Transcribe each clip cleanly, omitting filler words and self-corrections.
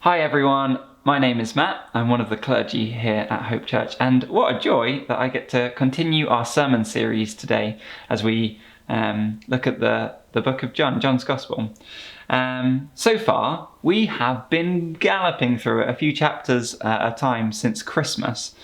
Hi everyone, my name is Matt. I'm one of the clergy here at Hope Church, and what a joy that I get to continue our sermon series today as we look at the book of John's Gospel. So far, we have been galloping through it a few chapters at a time since Christmas.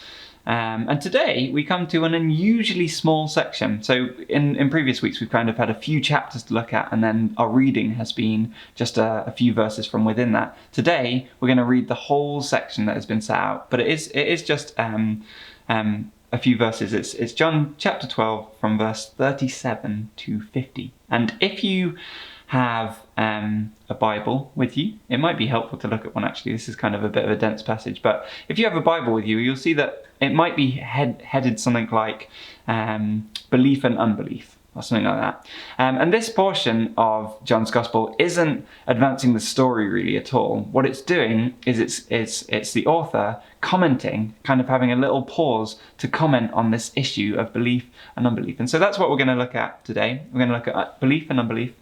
And today we come to an unusually small section. So in previous weeks we've kind of had a few chapters to look at, and then our reading has been just a few verses from within that. Today we're going to read the whole section that has been set out, but it is just a few verses. It's John chapter 12 from verse 37 to 50. And if you have a Bible with you, it might be helpful to look at one actually. This is kind of a bit of a dense passage, but if you have a Bible with you, you'll see that it might be headed something like Belief and Unbelief, or something like that. And this portion of John's Gospel isn't advancing the story really at all. What it's doing is it's the author commenting, kind of having a little pause to comment on this issue of belief and unbelief. And so that's what we're going to look at today. We're going to look at belief and unbelief.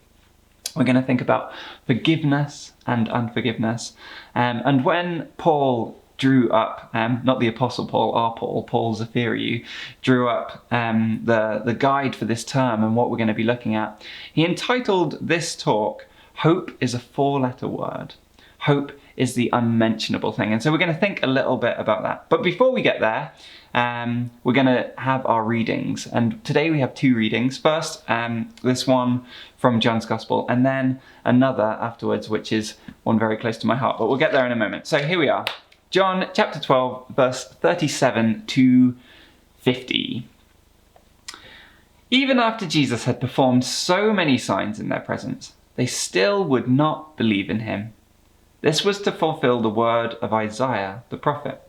We're going to think about forgiveness and unforgiveness. And when Paul drew up, not the Apostle Paul, our Paul Zafiriou, drew up the guide for this term and what we're going to be looking at, he entitled this talk, Hope is a Four-Letter Word. Hope is the unmentionable thing. And so we're going to think a little bit about that. But before we get there, we're going to have our readings. And today we have two readings. First, this one from John's Gospel, and then another afterwards, which is one very close to my heart. But we'll get there in a moment. So here we are. John chapter 12, verse 37 to 50. Even after Jesus had performed so many signs in their presence, they still would not believe in him. This was to fulfill the word of Isaiah the prophet.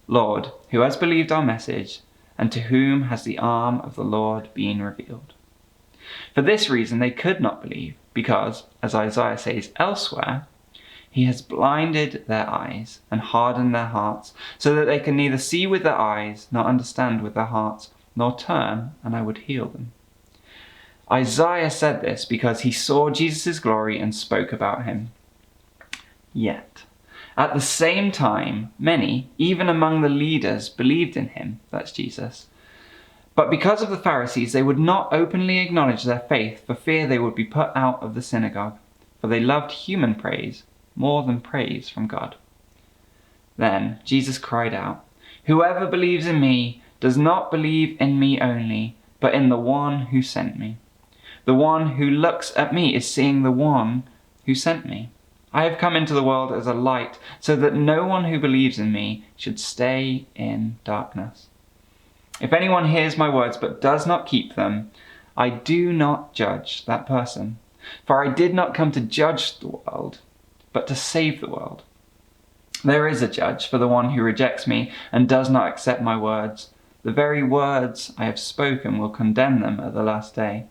Lord, who has believed our message, and to whom has the arm of the Lord been revealed? For this reason they could not believe, because, as Isaiah says elsewhere, he has blinded their eyes and hardened their hearts, so that they can neither see with their eyes, nor understand with their hearts, nor turn, and I would heal them. Isaiah said this because he saw Jesus' glory and spoke about him. Yet, at the same time, many, even among the leaders, believed in him, that's Jesus. But because of the Pharisees, they would not openly acknowledge their faith for fear they would be put out of the synagogue, for they loved human praise more than praise from God. Then Jesus cried out, "Whoever believes in me does not believe in me only, but in the one who sent me. The one who looks at me is seeing the one who sent me. I have come into the world as a light, so that no one who believes in me should stay in darkness. If anyone hears my words but does not keep them, I do not judge that person. For I did not come to judge the world, but to save the world. There is a judge for the one who rejects me and does not accept my words. The very words I have spoken will condemn them at the last day.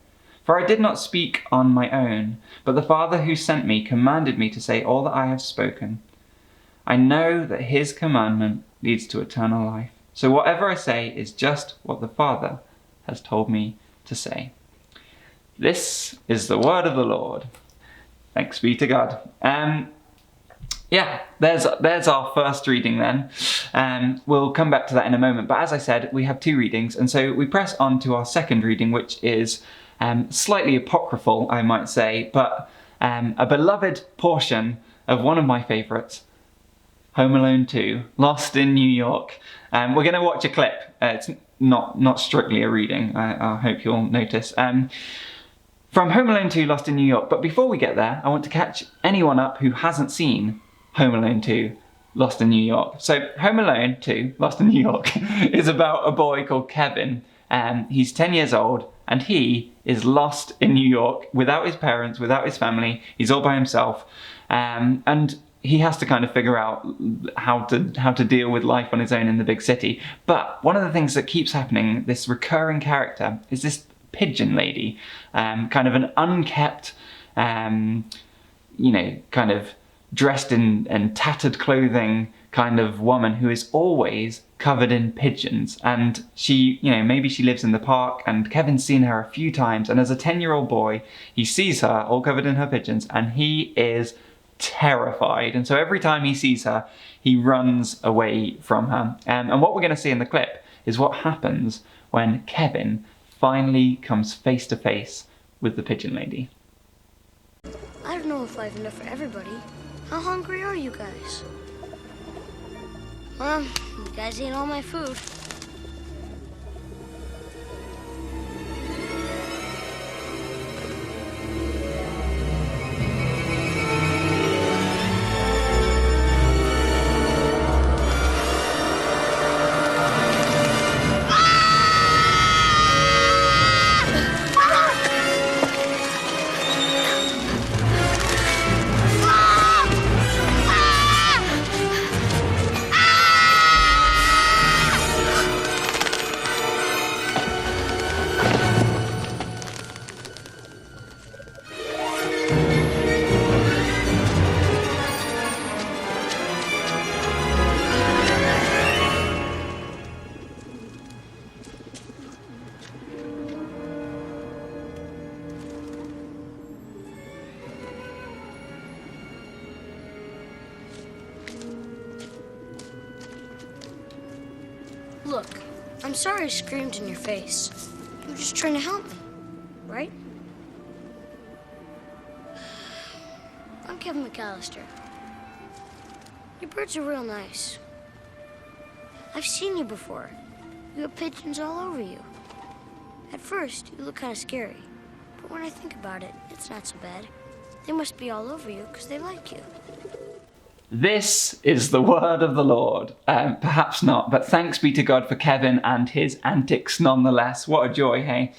For I did not speak on my own, but the Father who sent me commanded me to say all that I have spoken. I know that his commandment leads to eternal life. So whatever I say is just what the Father has told me to say." This is the word of the Lord. Thanks be to God. There's our first reading then. We'll come back to that in a moment. But as I said, we have two readings. And so we press on to our second reading, which is slightly apocryphal, I might say, but a beloved portion of one of my favourites, Home Alone 2, Lost in New York. We're going to watch a clip. It's not strictly a reading, I hope you'll notice. From Home Alone 2, Lost in New York. But before we get there, I want to catch anyone up who hasn't seen Home Alone 2, Lost in New York. So Home Alone 2, Lost in New York is about a boy called Kevin. He's 10 years old and he is lost in New York without his parents, without his family. He's all by himself. And he has to kind of figure out how to deal with life on his own in the big city. But one of the things that keeps happening, this recurring character, is this pigeon lady, kind of an unkept, kind of dressed in tattered clothing kind of woman who is always covered in pigeons. And she, maybe she lives in the park and Kevin's seen her a few times. And as a 10-year-old boy, he sees her all covered in her pigeons and he is terrified. And so every time he sees her, he runs away from her. And what we're going to see in the clip is what happens when Kevin finally comes face to face with the pigeon lady. I don't know if I have enough for everybody. How hungry are you guys? Well, you guys ate all my food. Look, I'm sorry I screamed in your face. You were just trying to help me, right? I'm Kevin McAllister. Your birds are real nice. I've seen you before. You have pigeons all over you. At first, you look kind of scary. But when I think about it, it's not so bad. They must be all over you because they like you. This is the word of the Lord. Perhaps not, but thanks be to God for Kevin and his antics nonetheless. What a joy, hey?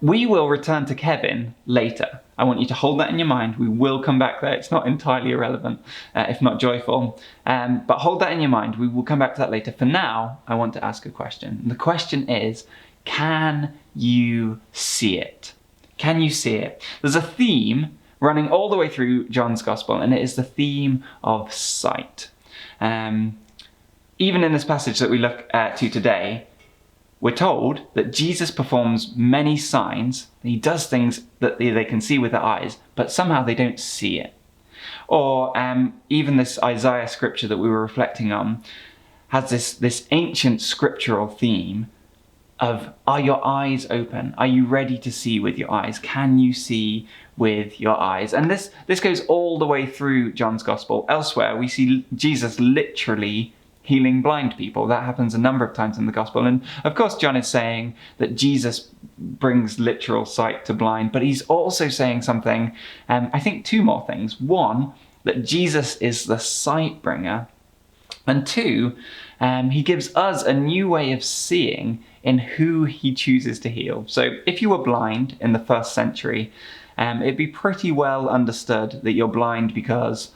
We will return to Kevin later. I want you to hold that in your mind. We will come back there. It's not entirely irrelevant, if not joyful. But hold that in your mind. We will come back to that later. For now, I want to ask a question. The question is, can you see it? Can you see it? There's a theme running all the way through John's Gospel, and it is the theme of sight. Even in this passage that we look to today, we're told that Jesus performs many signs. He does things that they can see with their eyes, but somehow they don't see it. Or even this Isaiah scripture that we were reflecting on has this ancient scriptural theme of, are your eyes open? Are you ready to see with your eyes? Can you see with your eyes? And this goes all the way through John's Gospel. Elsewhere, we see Jesus literally healing blind people. That happens a number of times in the Gospel. And of course, John is saying that Jesus brings literal sight to blind, but he's also saying something, I think two more things. One, that Jesus is the sight bringer. And two, he gives us a new way of seeing in who he chooses to heal. So if you were blind in the first century, it'd be pretty well understood that you're blind because,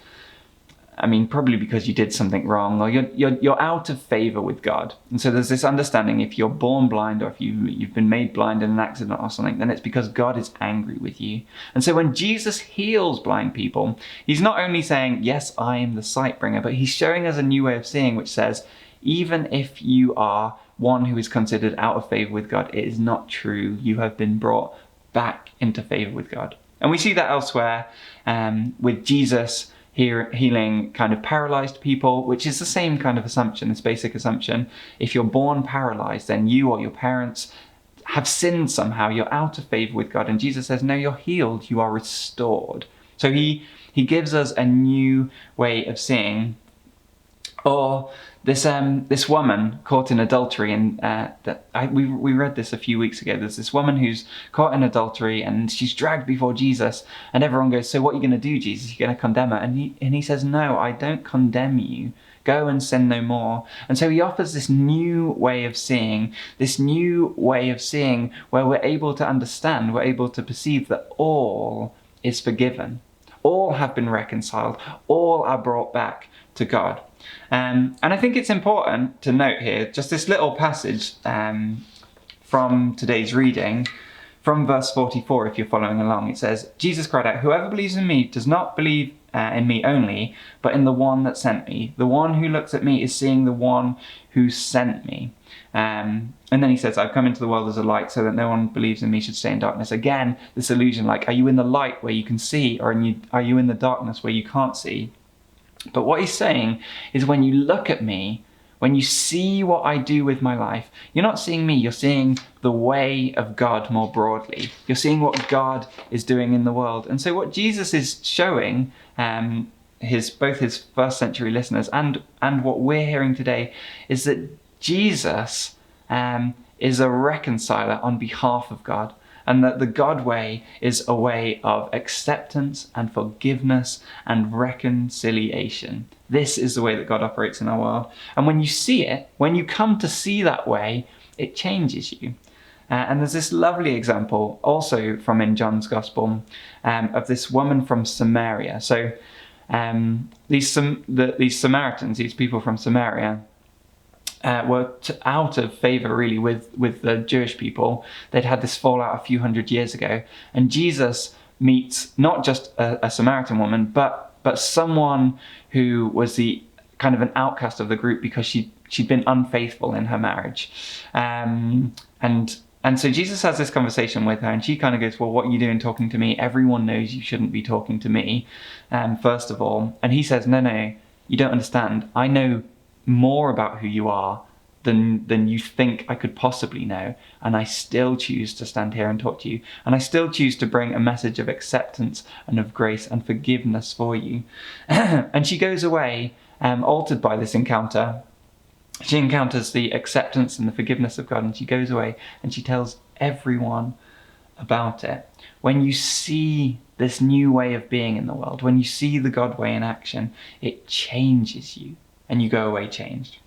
probably because you did something wrong, or you're out of favor with God. And so there's this understanding, if you're born blind, or if you've been made blind in an accident or something, then it's because God is angry with you. And so when Jesus heals blind people, he's not only saying, yes, I am the sight bringer, but he's showing us a new way of seeing, which says, even if you are one who is considered out of favor with God, it is not true. You have been brought back into favor with God. And we see that elsewhere with Jesus here healing kind of paralyzed people, which is the same kind of assumption, this basic assumption. If you're born paralyzed, then you or your parents have sinned somehow. You're out of favor with God. And Jesus says, no, you're healed. You are restored. So he gives us a new way of seeing. Or this woman caught in adultery, and we read this a few weeks ago. There's this woman who's caught in adultery, and she's dragged before Jesus, and everyone goes, so what are you going to do, Jesus? You're going to condemn her? And he says, no, I don't condemn you. Go and sin no more. And so he offers this new way of seeing, where we're able to understand, we're able to perceive that all is forgiven. All have been reconciled. All are brought back to God. And I think it's important to note here, just this little passage from today's reading, from verse 44, if you're following along. It says, Jesus cried out, whoever believes in me does not believe in me only, but in the one that sent me. The one who looks at me is seeing the one who sent me. And then he says, I've come into the world as a light so that no one believes in me should stay in darkness. Again, this illusion, like, are you in the light where you can see, or are you in the darkness where you can't see? But what he's saying is, when you look at me, when you see what I do with my life, you're not seeing me, you're seeing the way of God more broadly. You're seeing what God is doing in the world. And so what Jesus is showing both his first century listeners and what we're hearing today is that Jesus is a reconciler on behalf of God, and that the God way is a way of acceptance and forgiveness and reconciliation. This is the way that God operates in our world. And when you see it, when you come to see that way, it changes you. And there's this lovely example also from in John's Gospel of this woman from Samaria. So these Samaritans, these people from Samaria, were out of favour really with the Jewish people. They'd had this fallout a few hundred years ago, and Jesus meets not just a Samaritan woman, but someone who was the kind of an outcast of the group because she'd been unfaithful in her marriage, and so Jesus has this conversation with her, and she kind of goes, well, what are you doing talking to me? Everyone knows you shouldn't be talking to me, first of all. And he says, no, you don't understand. I know more about who you are than you think I could possibly know, and I still choose to stand here and talk to you, and I still choose to bring a message of acceptance and of grace and forgiveness for you. And she goes away altered by this encounter. She encounters the acceptance and the forgiveness of God, and she goes away and she tells everyone about it. When you see this new way of being in the world, when you see the God way in action, it changes you, and you go away changed.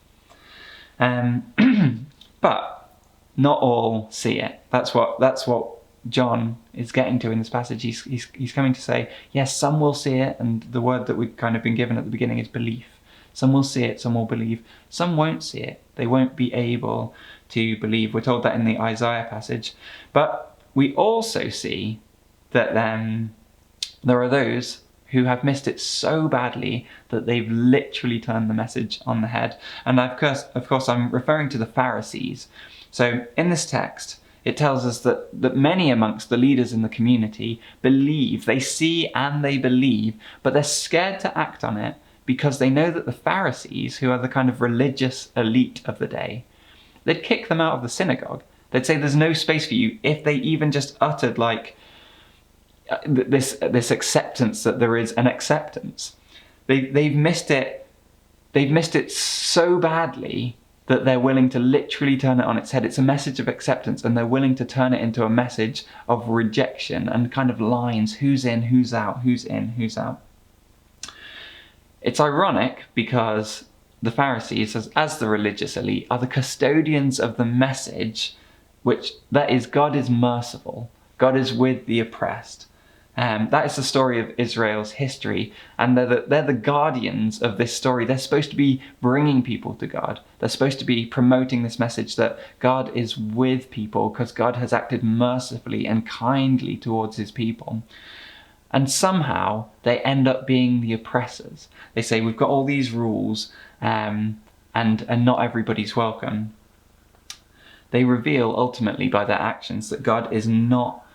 But not all see it. That's what John is getting to in this passage. He's coming to say, yes, some will see it, and the word that we've kind of been given at the beginning is belief. Some will see it, some will believe. Some won't see it. They won't be able to believe. We're told that in the Isaiah passage. But we also see that there are those who have missed it so badly that they've literally turned the message on the head. And of course, I'm referring to the Pharisees. So in this text, it tells us that many amongst the leaders in the community believe, they see and they believe, but they're scared to act on it because they know that the Pharisees, who are the kind of religious elite of the day, they'd kick them out of the synagogue. They'd say there's no space for you if they even just uttered like this acceptance that there is an acceptance. They've missed it. They've missed it so badly that they're willing to literally turn it on its head. It's a message of acceptance, and they're willing to turn it into a message of rejection and kind of lines: who's in, who's out, who's in, who's out. It's ironic because the Pharisees, as the religious elite, are the custodians of the message, which that is, God is merciful. God is with the oppressed. That is the story of Israel's history, and they're the guardians of this story. They're supposed to be bringing people to God. They're supposed to be promoting this message that God is with people because God has acted mercifully and kindly towards his people. And somehow they end up being the oppressors. They say, we've got all these rules and not everybody's welcome. They reveal ultimately by their actions that God is not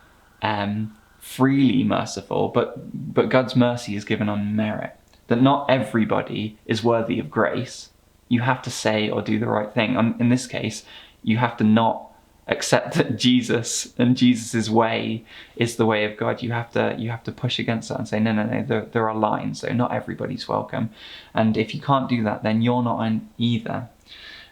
freely merciful, but God's mercy is given on merit. That not everybody is worthy of grace. You have to say or do the right thing. In this case, you have to not accept that Jesus and Jesus's way is the way of God. You have to push against that and say, no, there are lines, so not everybody's welcome. And if you can't do that, then you're not on either.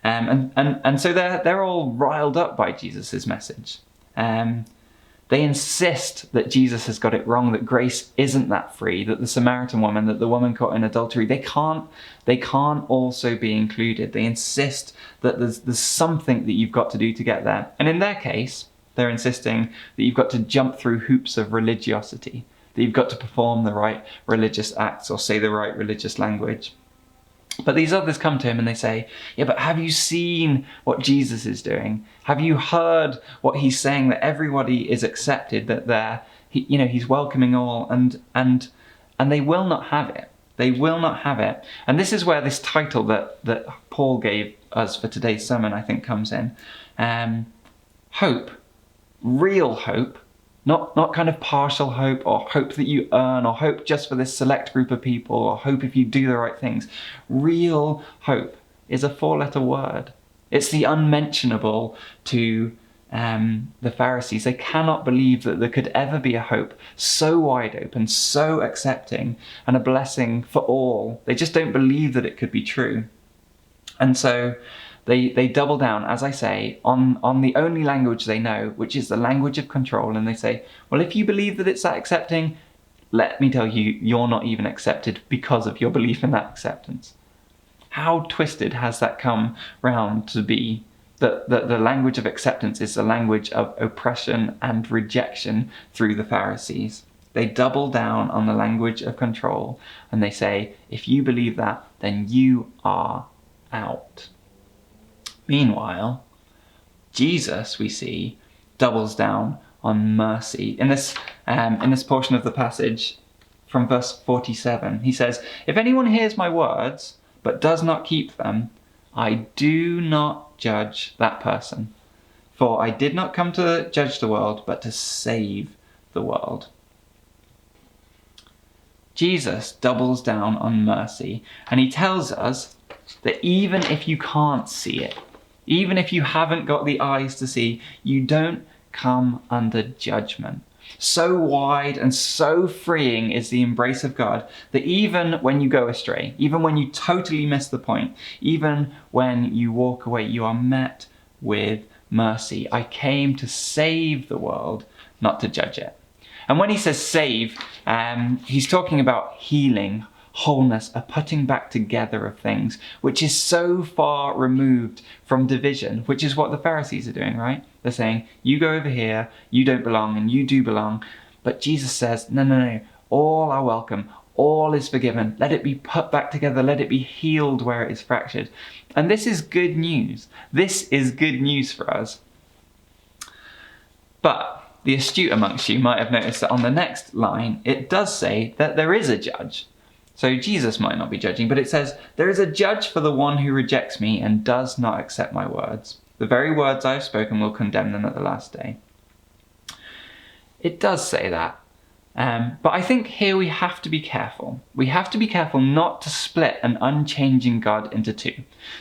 And so they're all riled up by Jesus's message. They insist that Jesus has got it wrong, that grace isn't that free, that the Samaritan woman, that the woman caught in adultery, they can't also be included. They insist that there's something that you've got to do to get there. And in their case, they're insisting that you've got to jump through hoops of religiosity, that you've got to perform the right religious acts or say the right religious language. But these others come to him and they say, yeah, but have you seen what Jesus is doing? Have you heard what he's saying, that everybody is accepted, that he's welcoming all, and and they will not have it. They will not have it. And this is where this title that Paul gave us for today's sermon, I think, comes in. Hope, real hope, not kind of partial hope, or hope that you earn, or hope just for this select group of people, or hope if you do the right things. Real hope is a 4-letter word. It's the unmentionable to the Pharisees. They cannot believe that there could ever be a hope so wide open, so accepting, and a blessing for all. They just don't believe that it could be true. And so they double down, as I say, on the only language they know, which is the language of control. And they say, well, if you believe that it's that accepting, let me tell you, you're not even accepted because of your belief in that acceptance. How twisted has that come round to be? That the language of acceptance is the language of oppression and rejection through the Pharisees. They double down on the language of control, and they say, if you believe that, then you are out. Meanwhile, Jesus, we see, doubles down on mercy. In this portion of the passage from verse 47, he says, if anyone hears my words but does not keep them, I do not judge that person. For I did not come to judge the world, but to save the world. Jesus doubles down on mercy, and he tells us that even if you can't see it, even if you haven't got the eyes to see, you don't come under judgment. So wide and so freeing is the embrace of God that even when you go astray, even when you totally miss the point, even when you walk away, you are met with mercy. I came to save the world, not to judge it. And when he says save, he's talking about healing, wholeness, a putting back together of things, which is so far removed from division, which is what the Pharisees are doing, right? They're saying, you go over here, you don't belong, and you do belong. But Jesus says, no, all are welcome, all is forgiven, let it be put back together, let it be healed where it is fractured. And this is good news. This is good news for us. But the astute amongst you might have noticed that on the next line, it does say that there is a judge. So Jesus might not be judging, but it says, there is a judge for the one who rejects me and does not accept my words. The very words I have spoken will condemn them at the last day. It does say that. But I think here we have to be careful. We have to be careful not to split an unchanging God into two.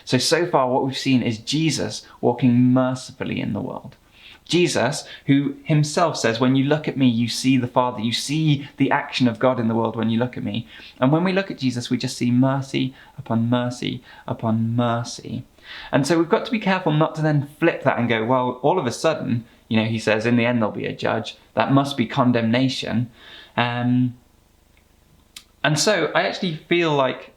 So far what we've seen is Jesus walking mercifully in the world. Jesus, who himself says, when you look at me, you see the Father, you see the action of God in the world when you look at me. And when we look at Jesus, we just see mercy upon mercy upon mercy. And so we've got to be careful not to then flip that and go, well, all of a sudden, he says, in the end there'll be a judge. That must be condemnation. And so I actually feel like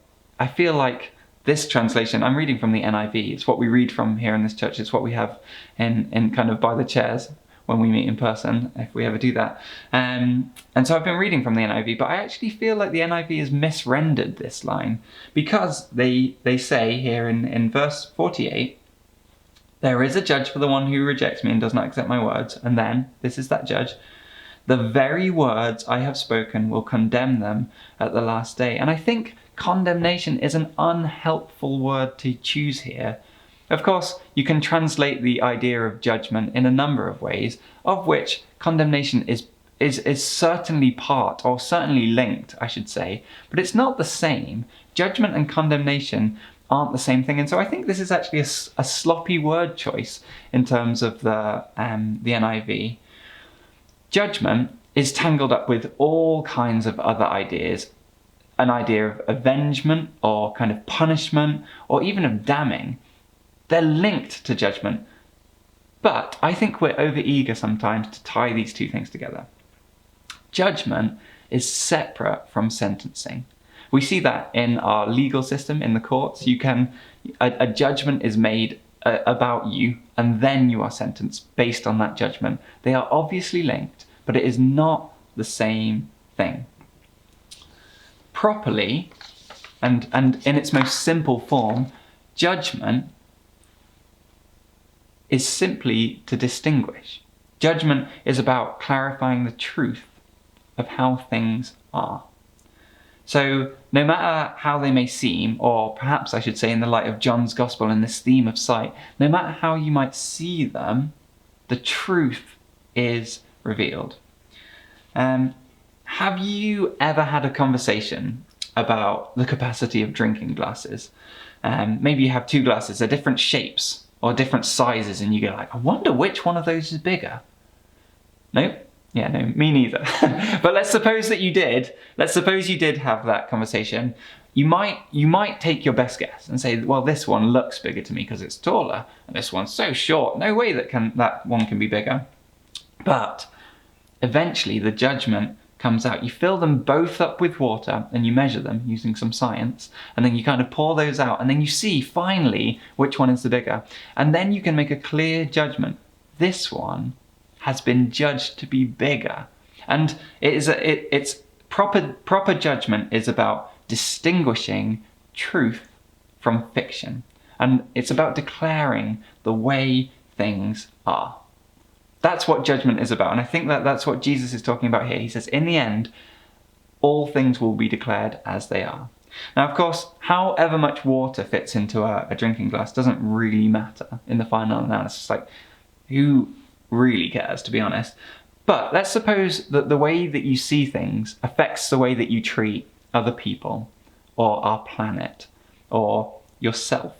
this translation, I'm reading from the NIV. It's what we read from here in this church. It's what we have in kind of by the chairs when we meet in person, if we ever do that. And so I've been reading from the NIV, but I actually feel like the NIV has misrendered this line, because they say here in verse 48, there is a judge for the one who rejects me and does not accept my words. And then, this is that judge, the very words I have spoken will condemn them at the last day. And I think condemnation is an unhelpful word to choose here. Of course, you can translate the idea of judgment in a number of ways, of which condemnation is certainly part, or certainly linked, I should say, but it's not the same. Judgment and condemnation aren't the same thing, and so I think this is actually a sloppy word choice in terms of the NIV. Judgment is tangled up with all kinds of other ideas. An idea of avengement, or kind of punishment, or even of damning. They're linked to judgment, but I think we're overeager sometimes to tie these two things together. Judgment is separate from sentencing. We see that in our legal system, in the courts. A judgment is made about you, and then you are sentenced based on that judgment. They are obviously linked, but it is not the same thing. Properly, and in its most simple form, judgment is simply to distinguish. Judgment is about clarifying the truth of how things are. So no matter how they may seem, or perhaps I should say in the light of John's gospel and this theme of sight, no matter how you might see them, the truth is revealed. Have you ever had a conversation about the capacity of drinking glasses? Maybe you have two glasses, they're different shapes or different sizes, and you go like, I wonder which one of those is bigger. No? Yeah, no, me neither. But let's suppose that you did. Let's suppose you did have that conversation. You might take your best guess and say, well, this one looks bigger to me because it's taller, and this one's so short. No way that one can be bigger. But eventually the judgment comes out. You fill them both up with water and you measure them using some science, and then you kind of pour those out, and then you see finally which one is the bigger. And then you can make a clear judgment. This one has been judged to be bigger. And it's proper judgment is about distinguishing truth from fiction. And it's about declaring the way things are. That's what judgment is about. And I think that's what Jesus is talking about here. He says, in the end, all things will be declared as they are. Now, of course, however much water fits into a drinking glass doesn't really matter in the final analysis. Like, who really cares, to be honest? But let's suppose that the way that you see things affects the way that you treat other people, or our planet, or yourself.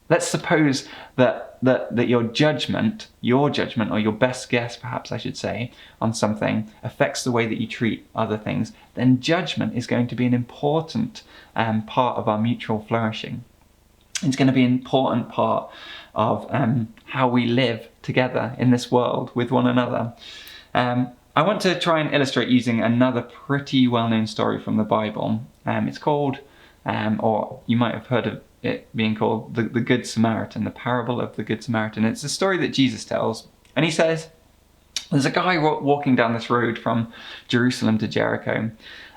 Let's suppose that your judgment, or your best guess, perhaps I should say, on something affects the way that you treat other things. Then judgment is going to be an important part of our mutual flourishing. It's going to be an important part of how we live together in this world with one another. I want to try and illustrate using another pretty well-known story from the Bible. It's called, or you might have heard of it being called, the Good Samaritan, the parable of the Good Samaritan. It's a story that Jesus tells, and he says, there's a guy walking down this road from Jerusalem to Jericho,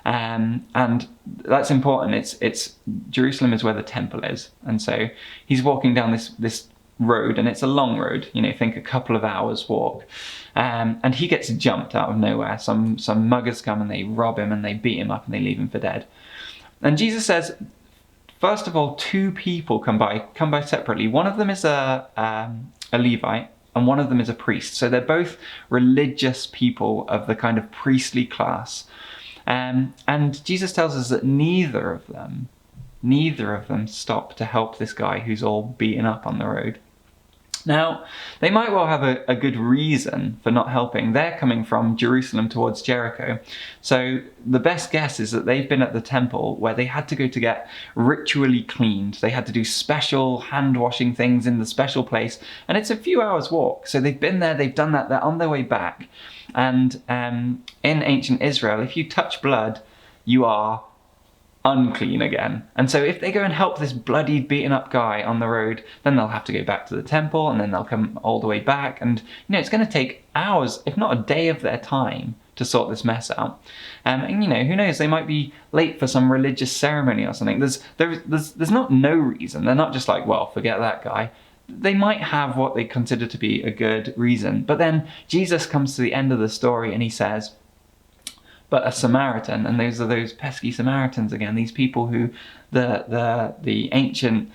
and that's important. It's Jerusalem is where the temple is, and so he's walking down this road, and it's a long road. Think a couple of hours walk, and he gets jumped out of nowhere. Some muggers come and they rob him and they beat him up and they leave him for dead. And Jesus says, first of all, two people come by separately. One of them is a Levite, and one of them is a priest. So they're both religious people of the kind of priestly class. And Jesus tells us that neither of them stop to help this guy who's all beaten up on the road. Now, they might well have a good reason for not helping. They're coming from Jerusalem towards Jericho. So the best guess is that they've been at the temple where they had to go to get ritually cleaned. They had to do special hand washing things in the special place. And it's a few hours walk. So they've been there, they've done that, they're on their way back. And in ancient Israel, if you touch blood, you are unclean again. And so if they go and help this bloodied, beaten up guy on the road, then they'll have to go back to the temple, and then they'll come all the way back. And it's going to take hours, if not a day of their time to sort this mess out. And who knows, they might be late for some religious ceremony or something. There's not no reason. They're not just like, well, forget that guy. They might have what they consider to be a good reason. But then Jesus comes to the end of the story and he says, but a Samaritan, and those are those pesky Samaritans again, these people who the ancient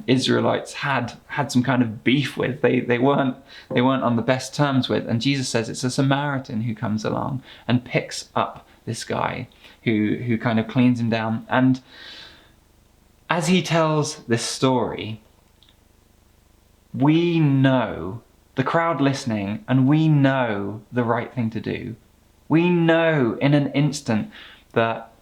Israelites had some kind of beef with. They weren't on the best terms with. And Jesus says it's a Samaritan who comes along and picks up this guy who kind of cleans him down. And as he tells this story, we know, the crowd listening, and we know the right thing to do. We know in an instant that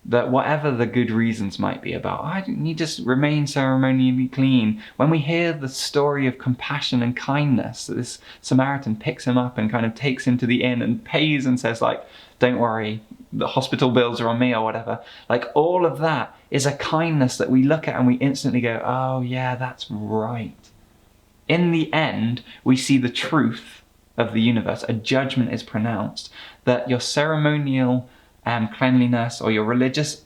whatever the good reasons might be about, you just remain ceremonially clean. When we hear the story of compassion and kindness, that this Samaritan picks him up and kind of takes him to the inn and pays and says like, don't worry, the hospital bills are on me or whatever. Like all of that is a kindness that we look at and we instantly go, oh yeah, that's right. In the end, we see the truth of the universe. A judgment is pronounced that your ceremonial cleanliness or your religious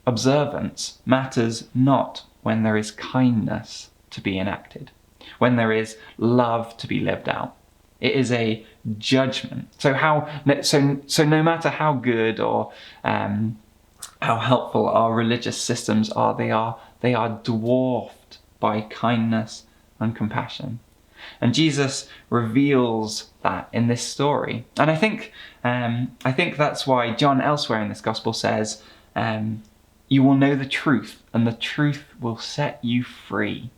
observance matters not when there is kindness to be enacted, when there is love to be lived out. It is a judgment. So no matter how good or how helpful our religious systems are. They are dwarfed by kindness and compassion. And Jesus reveals that in this story. And I think that's why John elsewhere in this gospel says, you will know the truth, and the truth will set you free.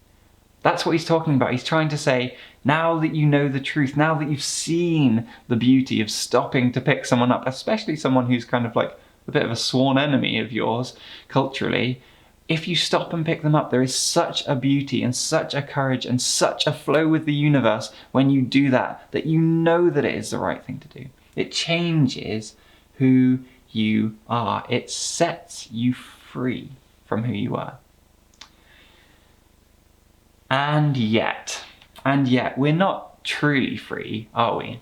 That's what he's talking about. He's trying to say, now that you know the truth, now that you've seen the beauty of stopping to pick someone up, especially someone who's kind of like a bit of a sworn enemy of yours culturally, if you stop and pick them up, there is such a beauty and such a courage and such a flow with the universe when you do that, that you know that it is the right thing to do. It changes who you are. It sets you free from who you are. And yet, we're not truly free, are we?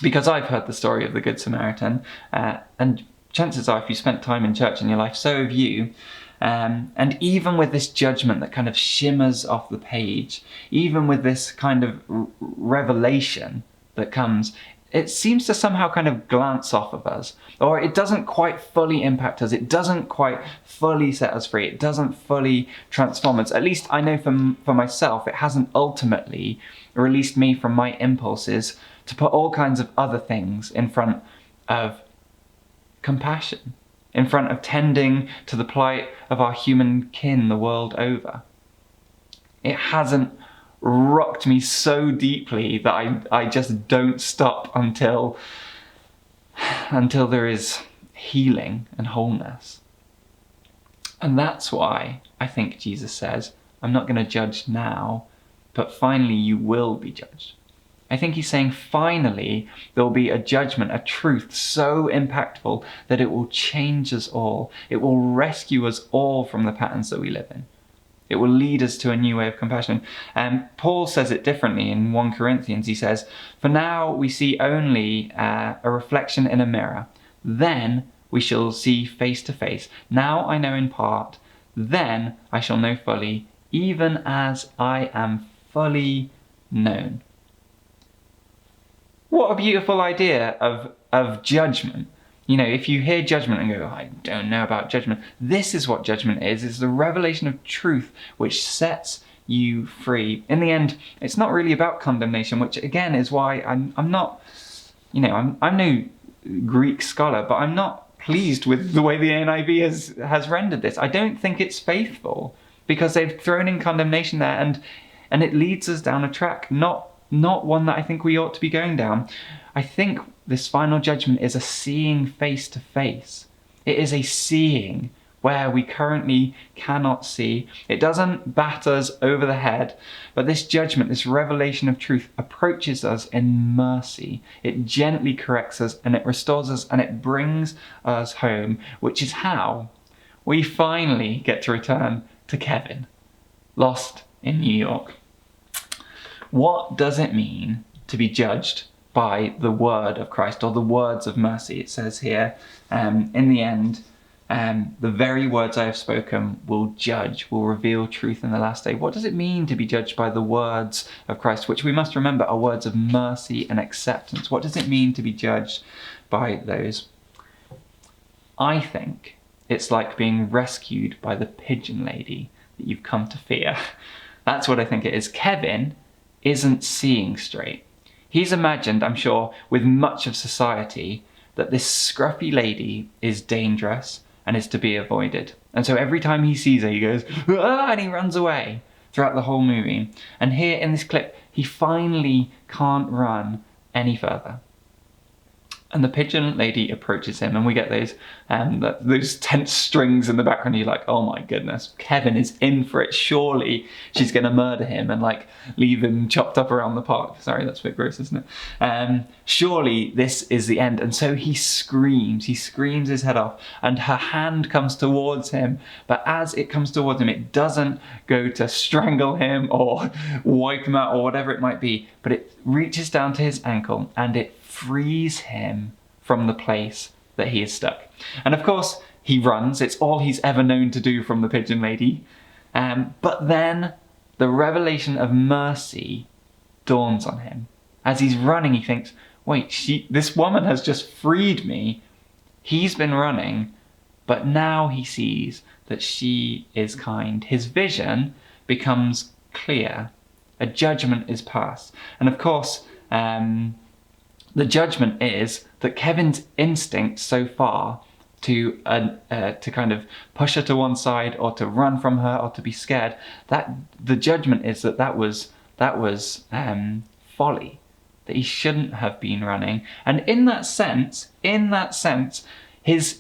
Because I've heard the story of the Good Samaritan, and chances are if you spent time in church in your life, so have you. And even with this judgment that kind of shimmers off the page, even with this kind of revelation that comes, it seems to somehow kind of glance off of us, or it doesn't quite fully impact us. It doesn't quite fully set us free. It doesn't fully transform us. At least I know for myself, it hasn't ultimately released me from my impulses to put all kinds of other things in front of compassion, in front of tending to the plight of our human kin the world over. It hasn't rocked me so deeply that I just don't stop until there is healing and wholeness. And that's why I think Jesus says, I'm not going to judge now, but finally you will be judged. I think he's saying finally there will be a judgment, a truth so impactful that it will change us all. It will rescue us all from the patterns that we live in. It will lead us to a new way of compassion. Paul says it differently in 1 Corinthians. He says, for now we see only a reflection in a mirror. Then we shall see face to face. Now I know in part. Then I shall know fully, even as I am fully known. What a beautiful idea of judgment. You know, if you hear judgment and go, I don't know about judgment, this is what judgment is. It's the revelation of truth which sets you free. In the end, it's not really about condemnation, which again is why I'm not, I'm no Greek scholar, but I'm not pleased with the way the NIV has rendered this. I don't think it's faithful because they've thrown in condemnation there, and it leads us down a track, not one that I think we ought to be going down. I think this final judgment is a seeing face to face. It is a seeing where we currently cannot see. It doesn't bat us over the head, but this judgment, this revelation of truth approaches us in mercy. It gently corrects us and it restores us and it brings us home, which is how we finally get to return to Kevin, lost in New York. What does it mean to be judged by the word of Christ, or the words of mercy? It says here, in the end, the very words I have spoken will judge, will reveal truth in the last day. What does it mean to be judged by the words of Christ, which we must remember are words of mercy and acceptance? What does it mean to be judged by those? I think it's like being rescued by the pigeon lady that you've come to fear. That's what I think it is. Kevin isn't seeing straight. He's imagined, I'm sure, with much of society, that this scruffy lady is dangerous and is to be avoided. And so every time he sees her, he goes, ah, and he runs away throughout the whole movie. And here in this clip, he finally can't run any further. And the pigeon lady approaches him, and we get those tense strings in the background. You're like, oh my goodness, Kevin is in for it. Surely she's going to murder him and leave him chopped up around the park. Sorry, that's a bit gross, isn't it? Surely this is the end. And so he screams his head off, and her hand comes towards him. But as it comes towards him, it doesn't go to strangle him or wipe him out or whatever it might be, but it reaches down to his ankle and it frees him from the place that he is stuck. And of course, he runs. It's all he's ever known to do from the pigeon lady. But then the revelation of mercy dawns on him. As he's running, he thinks, wait, this woman has just freed me. He's been running, But now he sees that she is kind. His vision becomes clear. A judgment is passed. And of course, the judgment is that Kevin's instinct so far to kind of push her to one side or to run from her or to be scared, that the judgment is that was folly, that he shouldn't have been running. And in that sense, his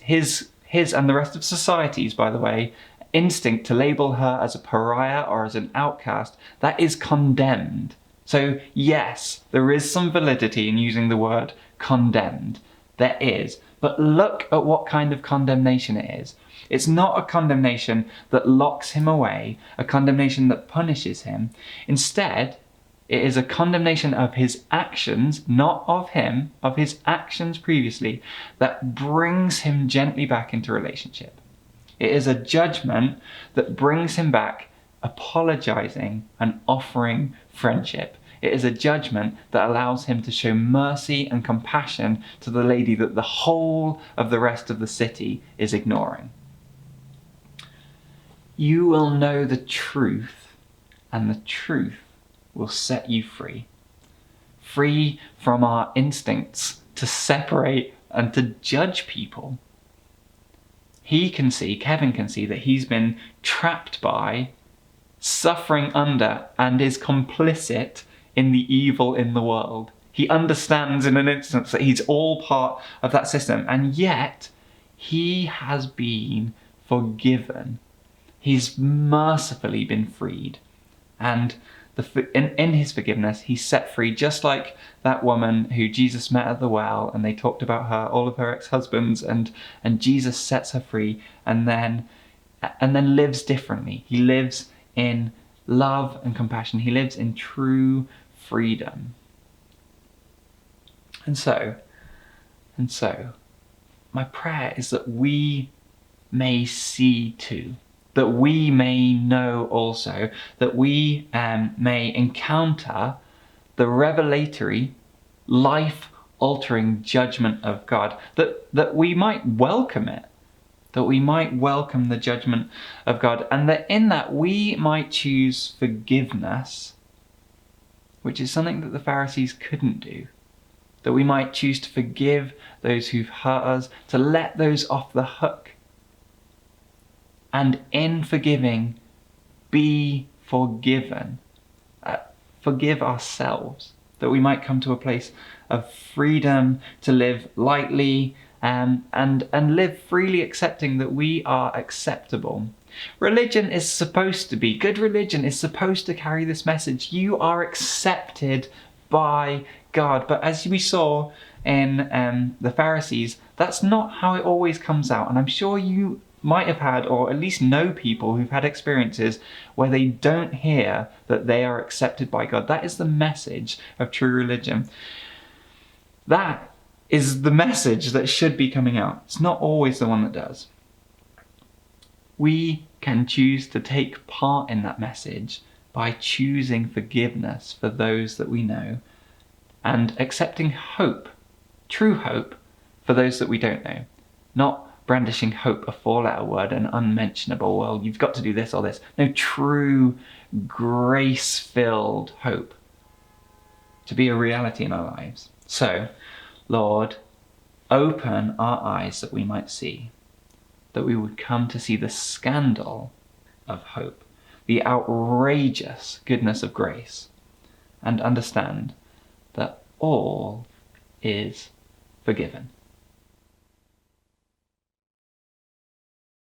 and the rest of society's, by the way, instinct to label her as a pariah or as an outcast, that is condemned. So yes, there is some validity in using the word condemned. There is. But look at what kind of condemnation it is. It's not a condemnation that locks him away, a condemnation that punishes him. Instead, it is a condemnation of his actions, not of him, of his actions previously, that brings him gently back into relationship. It is a judgment that brings him back, apologizing and offering friendship. It is a judgment that allows him to show mercy and compassion to the lady that the whole of the rest of the city is ignoring. You will know the truth, and the truth will set you free. Free from our instincts to separate and to judge people. Kevin can see that he's been trapped by, suffering under, and is complicit in the evil in the world. He understands in an instant that he's all part of that system, and yet he has been forgiven. He's mercifully been freed, and in his forgiveness, he's set free, just like that woman who Jesus met at the well, and they talked about all of her ex-husbands, and Jesus sets her free, and then lives differently. He lives in love and compassion. He lives in true freedom. And so, my prayer is that we may see too, that we may know also, that we may encounter the revelatory, life-altering judgment of God, that we might welcome it, that we might welcome the judgment of God, and that in that we might choose forgiveness, which is something that the Pharisees couldn't do. That we might choose to forgive those who've hurt us, to let those off the hook. And in forgiving, be forgiven. Forgive ourselves, that we might come to a place of freedom to live lightly and live freely, accepting that we are acceptable. Religion is supposed to be, good religion is supposed to carry this message. You are accepted by God. But as we saw in the Pharisees, that's not how it always comes out. And I'm sure you might have had, or at least know people who've had experiences where they don't hear that they are accepted by God. That is the message of true religion. That is the message that should be coming out. It's not always the one that does. We can choose to take part in that message by choosing forgiveness for those that we know and accepting hope, true hope, for those that we don't know. Not brandishing hope, a four-letter word, an unmentionable, well, you've got to do this or this. No, true grace-filled hope to be a reality in our lives. So, Lord, open our eyes that we might see, that we would come to see the scandal of hope, the outrageous goodness of grace, and understand that all is forgiven.